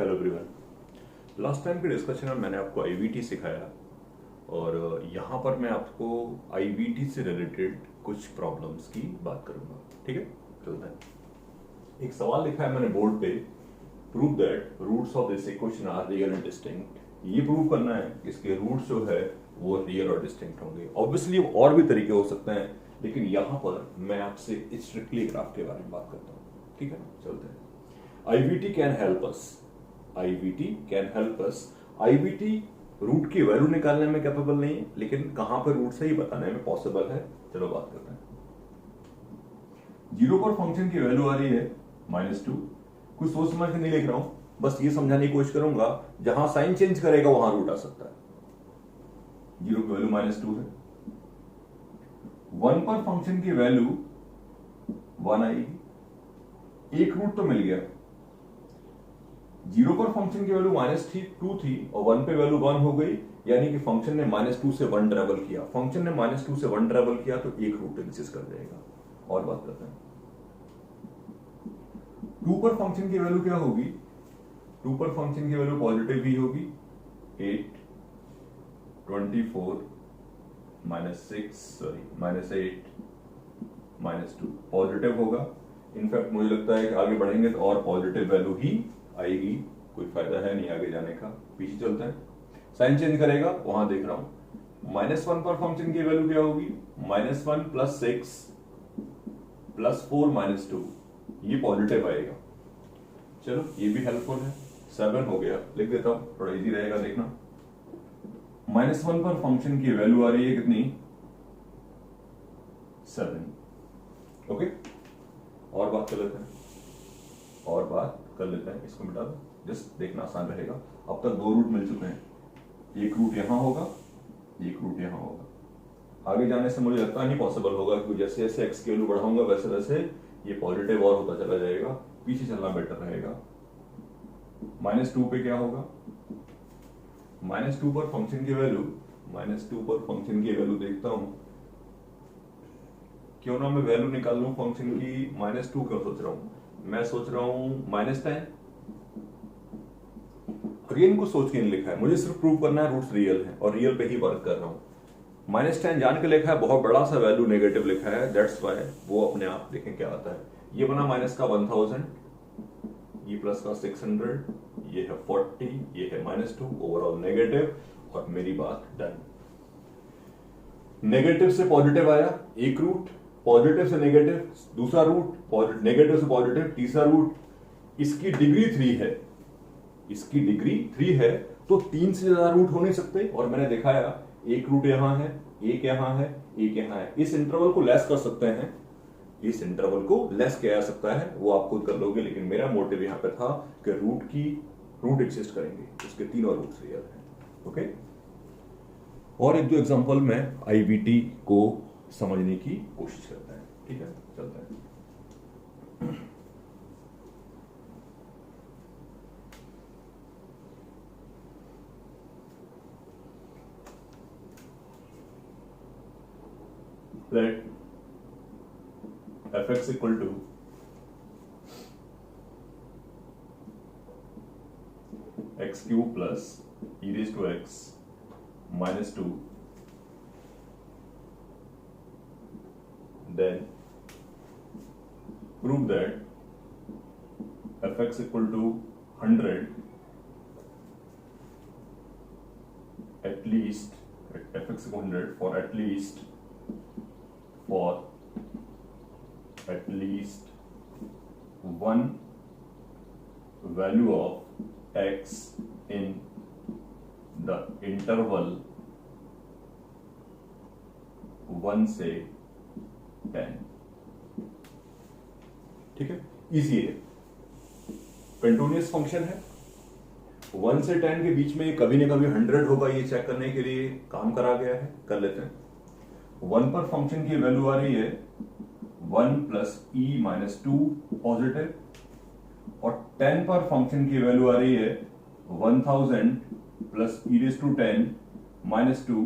Hello everyone. Last time के discussion में मैंने आपको आईवीटी सिखाया और यहाँ पर मैं आपको आईवीटी से रिलेटेड कुछ प्रॉब्लम्स की बात करूंगा। ठीक है, चलते हैं। एक सवाल लिखा है मैंने बोर्ड पे, prove that roots of this equation are real and distinct. ये प्रूव करना है कि इसके रूट्स जो है वो रियल और डिस्टिंक्ट होंगे। ऑब्वियसली और भी तरीके हो सकते हैं, लेकिन यहाँ पर मैं आपसे स्ट्रिक्टली ग्राफ के बारे में बात करता हूँ। ठीक है, चलते हैं। IVT can help us. IVT can help us. IVT root की वैल्यू निकालने में कैपेबल नहीं है, लेकिन कहां पर रूट से ही बताने में पॉसिबल है। चलो बात करते हैं। जीरो पर फंक्शन की वैल्यू आ रही है -2। कुछ सोच समझ के नहीं लिख रहा हूं, बस ये समझाने की कोशिश करूंगा जहां साइन चेंज करेगा वहां रूट आ सकता है। जीरो की वैल्यू -2 है। 1 पर फंक्शन की वैल्यू 1 आएगी, एक रूट तो मिल गया। जीरो पर फंक्शन की वैल्यू -2 थी और 1 पे वैल्यू 1 हो गई, यानी कि फंक्शन ने -2 से 1 ट्रेवल किया। फंक्शन ने -2 से 1 ट्रेवल किया तो एक रूट एग्जिस्ट कर जाएगा। और बात करते हैं, 2 पर फंक्शन की वैल्यू क्या होगी? 2 पर फंक्शन की वैल्यू पॉजिटिव ही होगी। 8 24 -8 -2 पॉजिटिव होगा। इनफैक्ट मुझे लगता है कि आगे बढ़ेंगे तो और पॉजिटिव वैल्यू ही आएगी। कोई फायदा है नहीं आगे जाने का, पीछे चलते हैं। साइन चेंज करेगा वहां देख रहा हूं। -1 पर फंक्शन की वैल्यू क्या होगी? -1 + 6 + 4 -2, ये पॉजिटिव आएगा। चलो ये भी हेल्पफुल है। 7 हो गया, लिख देता हूं, थोड़ा इजी रहेगा देखना। -1 पर फंक्शन की वैल्यू आ रही है कितनी? 7। ओके, और बात कर लेते हैं। इसको मिटा दो, जस्ट देखना आसान रहेगा। अब तक 2 रूट मिल चुके हैं, एक रूट यहां होगा, एक रूट यहां होगा। आगे जाने से मुझे लगता नहीं पॉसिबल होगा, क्योंकि जैसे जैसे एक्स की वैल्यू बढ़ाऊंगा वैसे वैसे ये पॉजिटिव और होता चला जाएगा। पीछे चलना बेटर रहेगा। -2 पे क्या होगा? -2 पर फंक्शन की वैल्यू देखता हूं। क्यों ना मैं वैल्यू निकाल लूं फंक्शन की। -2 क्यों सोच रहा हूं? मैं सोच रहा हूं -10। अगेन कुछ सोच के नहीं लिखा है, मुझे सिर्फ प्रूव करना है रूट्स रियल है और रियल पे ही वर्क कर रहा हूं। -10 जान के लिखा है, बहुत बड़ा सा वैल्यू नेगेटिव लिखा है, दैट्स व्हाई वो अपने आप देखें क्या आता है। ये बना माइनस का 1000, ये प्लस का 600, ये है 40, ये है -2, ओवरऑल नेगेटिव। और मेरी बात डन। नेगेटिव से पॉजिटिव आया एक रूट, पॉजिटिव से नेगेटिव दूसरा रूट, नेगेटिव से पॉजिटिव तीसरा रूट। इसकी डिग्री 3 है, तो 3 से ज्यादा रूट हो नहीं सकते। और मैंने दिखाया एक रूट यहां है, एक यहां है, एक यहां है। इस इंटरवल को लेस कर सकते हैं, इस इंटरवल को लेस किया जा सकता है, वो आप खुद कर लोगे। लेकिन मेरा मोटिव यहां पे था कि रूट एग्जिस्ट करेंगे, उसके तीनों रूट रियल हैं। ओके, और एक दो एग्जांपल में आईवीटी को समझने की कोशिश करता है। ठीक है, चलते हैं। Let fx equal to x cube plus e raised to x -2, then prove that fx equal to 100 at least, fx equal 100 for at least one value of x in the interval 1 से 10। ठीक है, easy है, continuous function है। 1 से 10 के बीच में कभी ना कभी 100 होगा, ये चेक करने के लिए काम करा गया है। कर लेते हैं। 1 पर फंक्शन की वैल्यू आ रही है 1 + e -2 पॉजिटिव, और 10 पर फंक्शन की वैल्यू आ रही है 1000 + e raised to 10 -2,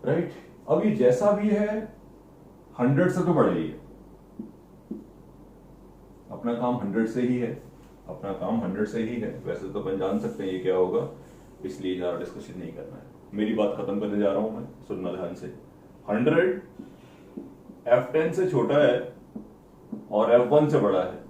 राइट। अब ये जैसा भी है 100 से तो बड़ा ही है, अपना काम 100 से ही है। अपना काम 100 से ही है। वैसे तो अपन जान सकते हैं ये क्या होगा, इसलिए ज़्यादा डिस्कशन नहीं करना है। मेरी बात खत्म करने जा रहा हूं मैं, सुनना ध्यान से। 100 F10 से छोटा है और F1 से बड़ा है।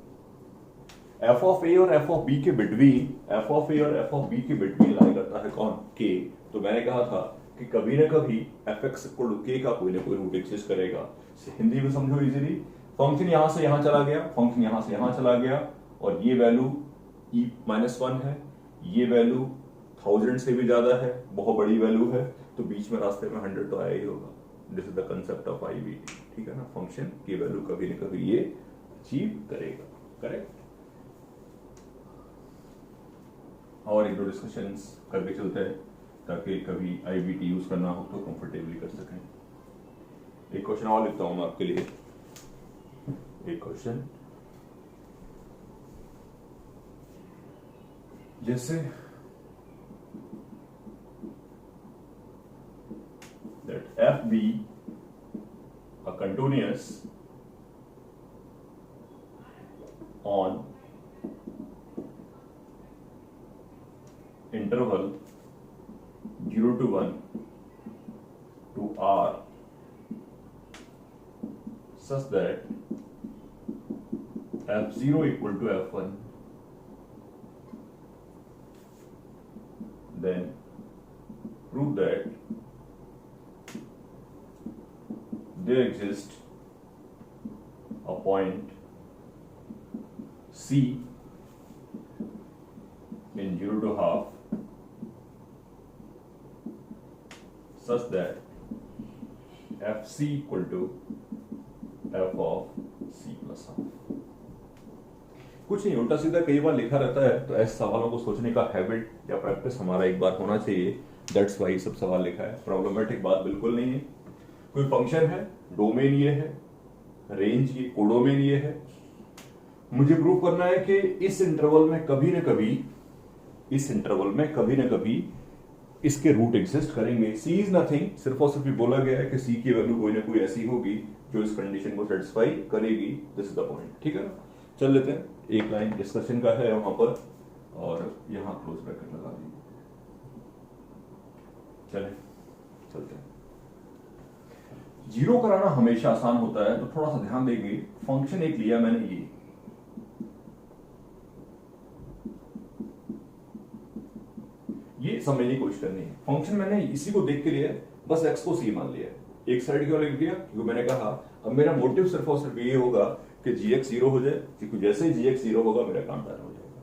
F ऑफ ए और F ऑफ बी के बिटवीन, F ऑफ ए और F ऑफ बी के बिटवीन लाई करता है कौन, K। तो मैंने कहा था कि कभी ना कभी fx इक्वल K का कोई ना कोई रूट एग्जिस्ट करेगा। हिंदी में समझो इजीली, फंक्शन यहां से यहां चला गया, फंक्शन यहां से यहां चला गया, और ये वैल्यू e-1 है, ये वैल्यू 1000 से भी ज्यादा है, बहुत बड़ी वैल्यू है, तो बीच में रास्ते में 100 तो आया ही होगा। This is the concept of IVT, ठीक है ना। फंक्शन की वैल्यू कभी ना कभी ये अचीव करेगा, करेक्ट। और एक दो डिस्कशंस करके चलते हैं ताकि कभी IVT यूज करना हो तो कंफर्टेबली कर सकें। एक क्वेश्चन और लिखता हूं मैं आपके लिए। एक क्वेश्चन जैसे that f be a continuous on interval 0 to 1 to R such that f0 equal to f1, then prove that there exists a point C in 0 to half such that fc equal to f of c plus half। कुछ नहीं, उल्टा सीधा कई बार लिखा रहता है, तो ऐसे सवालों को सोचने का हैबिट या प्रैक्टिस हमारा एक बार होना चाहिए। दैट्स वाई सब सवाल लिखा है। प्रॉब्लमेटिक बात बिल्कुल नहीं है। कोई फंक्शन है, डोमेन ये है, रेंज ये, कोडोमेन ये है, मुझे प्रूव करना है कि इस इंटरवल में कभी ना कभी, इस इंटरवल में कभी ना कभी इसके रूट एग्जिस्ट करेंगे। सी इज नथिंग, सिर्फ और सिर्फ बोला गया है कि सी की वैल्यू कोई ना कोई ऐसी होगी जो इस कंडीशन को सेटिस्फाई करेगी। दिस इज द पॉइंट, ठीक है ना। चल लेते हैं, एक लाइन डिस्कशन का है वहां पर, और यहां क्लोज ब्रैकेट लगा दीजिए। चले चलते हैं। जीरो कराना हमेशा आसान होता है, तो थोड़ा सा ध्यान देंगे। फंक्शन एक लिया मैंने, ये समझने की कोशिश करनी है। फंक्शन मैंने इसी को देख के लिया, बस x को c मान लिया। एक साइड क्यों लिख दिया, क्योंकि मैंने कहा अब मेरा मोटिव सिर्फ और सिर्फ ये होगा कि gx 0 हो जाए, क्योंकि जैसे ही gx 0 होगा मेरा काम डन हो जाएगा।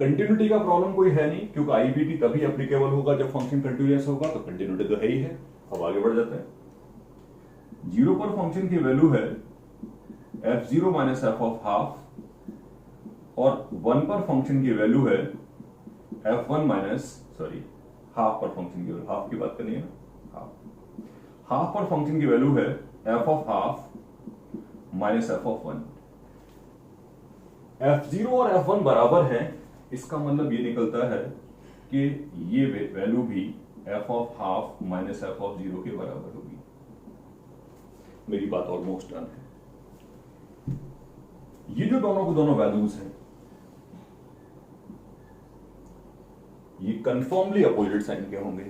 कंटिन्यूटी का प्रॉब्लम कोई है नहीं, क्योंकि IVT तभी एप्लीकेबल होगा जब फंक्शन कंटिन्यूअस होगा, तो कंटिन्यूटी तो है ही है। अब आगे बढ़ जाते हैं। 0 पर फंक्शन की वैल्यू है f0 minus f of half, और 1 पर फंक्शन की वैल्यू है f1 माइनस, सॉरी, हाफ पर फंक्शन की वैल्यू, हाफ की बात करनी है ना, हाफ पर फंक्शन की वैल्यू है f of half minus f of 1। f0 और f1 बराबर हैं, इसका मतलब ये निकलता है कि ये वैल्यू भी f of half minus f of 0 के बराबर होगी। मेरी बात ऑलमोस्ट डन है। ये जो दोनों को दोनों वैल्यूज हैं, ये कंफर्मली अपोजिट साइन के होंगे।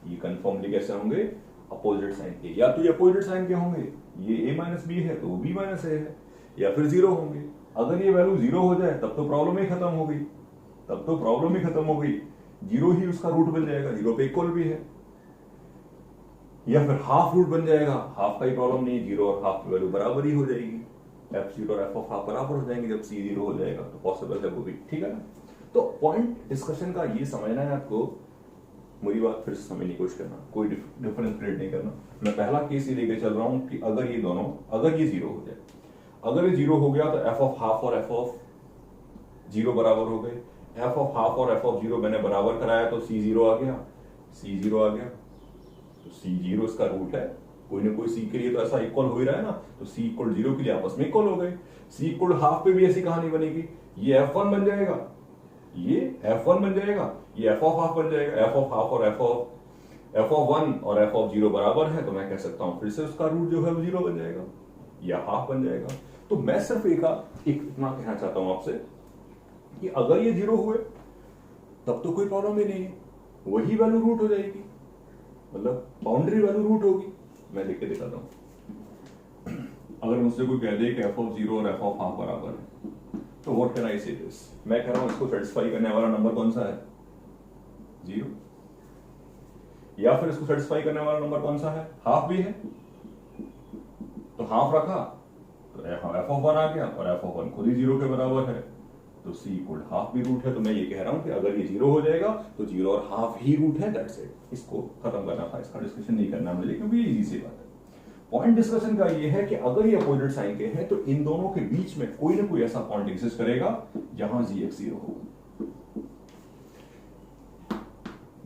ये कंफर्मली कैसे होंगे, अपोजिट साइन के। या तो ये अपोजिट साइन के होंगे, ये a माइनस बी है तो b माइनस a है, या फिर 0 होंगे। अगर ये वैल्यू 0 हो जाए तब तो प्रॉब्लम ही खत्म हो गई, तब तो प्रॉब्लम ही खत्म हो गई। 0 ही उसका रूट बन जाएगा, 0 पे इक्वल भी है, या फिर हाफ रूट बन जाएगा, हाफ का ही प्रॉब्लम नहीं, 0 और हाफ की वैल्यू बराबर ही हो जाएगी। f0 और f ऑफ हाफ बराबर हो जाएंगे जब c 0 हो जाएगा, तो पॉसिबल है वो भी, ठीक है ना। तो पॉइंट डिस्कशन का ये समझना है आपको। मेरी बात फिर से समझने की कोशिश करना, कोई डिफरेंस क्रिएट नहीं करना। मैं पहला केस ही लेके चल रहा हूं कि अगर ये दोनों, अगर ये 0 हो जाए, अगर ये 0 हो गया तो f ऑफ हाफ और f ऑफ 0 बराबर हो गए। f ऑफ हाफ और f ऑफ 0 मैंने बराबर कराया तो c 0 आ गया, c 0 आ गया, तो c 0 इसका रूट है। कोई ना कोई c के लिए तो ऐसा इक्वल हो ही रहा है ना, तो c इक्वल 0 के लिए आपस में इक्वल हो गए। c इक्वल हाफ पे भी ऐसी कहानी बनेगी, ये f1 बन जाएगा, ये f1 बन जाएगा, ये f ऑफ हाफ बन जाएगा। f ऑफ हाफ और f ऑफ 1 और f ऑफ 0 बराबर है, तो मैं कह सकता हूं फिर से उसका रूट जो है वो 0 बन जाएगा या हाफ बन जाएगा। तो मैं सिर्फ एक इतना कहना चाहता हूं आपसे कि अगर ये 0 हुए तब तो कोई प्रॉब्लम ही नहीं है, वही वैल्यू रूट हो जाएगी, मतलब बाउंड्री वैल्यू रूट होगी। मैं लिख के दिखाता हूं। अगर मुझसे कोई कह दे कि f of 0 और f of हाफ बराबर है, तो व्हाट कैन आई से दिस? मैं कह रहा हूं इसको सेटिस्फाई करने वाला नंबर कौन सा है? 0। या फिर इसको सेटिस्फाई करने वाला नंबर कौन सा है? हाफ भी है, तो हाफ रखा तो f of 1 आ गया, और f of 1 खुद ही 0 के बराबर है, तो c इक्वल हाफ भी रूट है। तो मैं ये कह रहा हूं कि अगर ये 0 हो जाएगा तो 0 और हाफ ही रूट है, दैट्स इट। इसको खत्म करना था, इसका डिस्कशन नहीं करना मुझे, क्योंकि ये इजी सी बात है। पॉइंट डिस्कशन का ये है कि अगर ये अपोजिट साइन के हैं तो इन दोनों के बीच में कोई ना कोई ऐसा पॉइंट एग्जिस्ट करेगा जहां gx 0 होगा।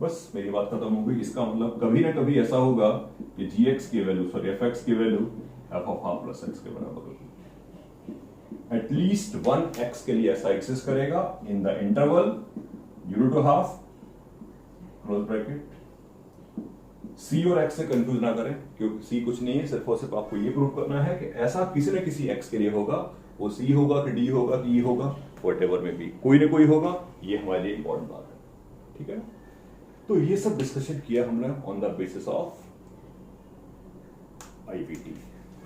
बस मेरी बात खत्म हो गई। इसका मतलब कभी ना कभी ऐसा होगा कि gx की वैल्यू सॉरी fx की value f of half plus x के बराबर होगी। एटलीस्ट वन x के लिए ऐसा एग्जिस्ट करेगा in the interval 0 to half close bracket. c और x से कंफ्यूज ना करें, क्योंकि c कुछ नहीं है, सिर्फ और सिर्फ आपको ये प्रूव करना है कि ऐसा किसी न किसी x के लिए होगा, वो c होगा कि d होगा कि e होगा, व्हाटएवर में भी कोई ना कोई होगा। ये हमारे लिए इंपॉर्टेंट बात है, ठीक है ना। तो ये सब डिस्कशन किया हमने on the basis of IVT,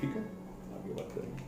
ठीक है। आगे बात करेंगे।